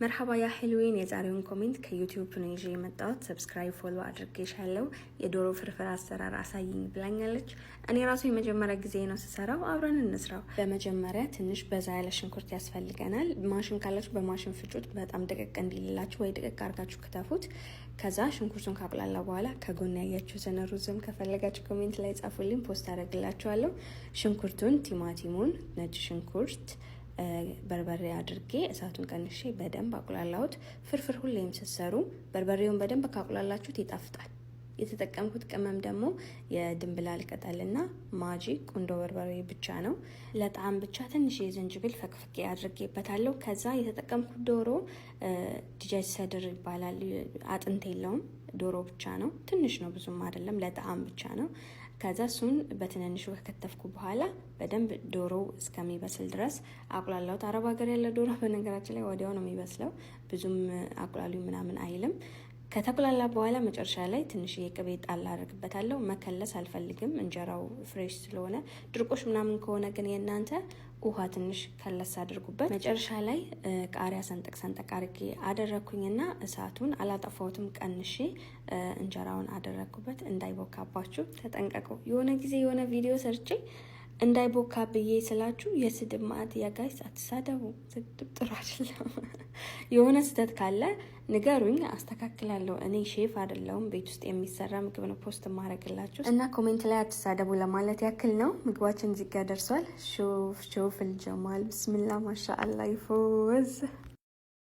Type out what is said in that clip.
መርሐባ ያ ሄሎዊን የዛሬውን ኮሜንት ከዩቲዩብ ነው ይዤ የመጣሁት። ሰብስክራይብ ፎሎ አድርጌሻለሁ። የዶሮ ፍርፍር አሰራር አሳይኝ ብላኛለች። እኔ ራሱ የመጀመሪያ ጊዜ ነው ስሰራው። አብረን እንስራው። በመጀመሪያ ትንሽ በዛ ያለ ሽንኩርት ያስፈልገናል። ማሽን ካላችሁ በማሽን ፍጩት፣ በጣም ደቀቅ እንዲልላችሁ ወይ ደቀቅ አድርጋችሁ ክተፉት። ከዛ ሽንኩርቱን ካቁላላ በኋላ ከጎን ያያችሁትን ሩዝም ከፈለጋችሁ ኮሜንት ላይ ጻፉልኝ፣ ፖስት አደርግላችኋለሁ። ሽንኩርቱን፣ ቲማቲሙን፣ ነጭ ሽንኩርት በርበሬ አድርጌ እሳቱን ቀንሼ በደንብ አቁላላሁት። ፍርፍር ሁሌም ስትሰሩ በርበሬውን በደንብ ካቁላላችሁት ይጣፍጣል። የተጠቀምኩት ቅመም ደግሞ የድንብላል ቅጠልና ማጂ ቁንዶ በርበሬ ብቻ ነው። ለጣዕም ብቻ ትንሽ የዝንጅብል ፈቅፍቄ አድርጌበታለሁ። ከዛ የተጠቀምኩት ዶሮ ዲጃጅ ሰድር ይባላል። አጥንት የለውም፣ ዶሮ ብቻ ነው። ትንሽ ነው፣ ብዙም አይደለም፣ ለጣዕም ብቻ ነው። ከዛ እሱን በትንንሹ ከከተፍኩ በኋላ በደንብ ዶሮ እስከሚበስል ድረስ አቁላላሁት። አረብ ሀገር ያለ ዶሮ በነገራችን ላይ ወዲያው ነው የሚበስለው፣ ብዙም አቁላሉ ምናምን አይልም። ከተቁላላ በኋላ መጨረሻ ላይ ትንሽ የቅቤ ጣል አደርግበታለሁ። መከለስ አልፈልግም፣ እንጀራው ፍሬሽ ስለሆነ። ድርቆሽ ምናምን ከሆነ ግን የእናንተ ውሃ ትንሽ ከለስ አድርጉበት። መጨረሻ ላይ ቃሪያ ሰንጠቅ ሰንጠቅ አድርጌ አደረኩኝና እሳቱን አላጠፋሁትም፣ ቀንሼ እንጀራውን አደረኩበት። እንዳይቦካባችሁ ተጠንቀቁ። የሆነ ጊዜ የሆነ ቪዲዮ ሰርቼ እንዳይቦካ ብዬ ስላችሁ የስድብ ማዕት ያጋይስ፣ አትሳደቡ። ስድብ ጥሩ አይደለም። የሆነ ስህተት ካለ ንገሩኝ፣ አስተካክላለሁ። እኔ ሼፍ አይደለሁም፣ ቤት ውስጥ የሚሰራ ምግብ ነው ፖስት ማድረግላችሁ እና ኮሜንት ላይ አትሳደቡ ለማለት ያክል ነው። ምግባችን እዚህ ጋር ደርሷል። ሾፍ ልጀማል። ብስሚላ ማሻአላ ይፎዝ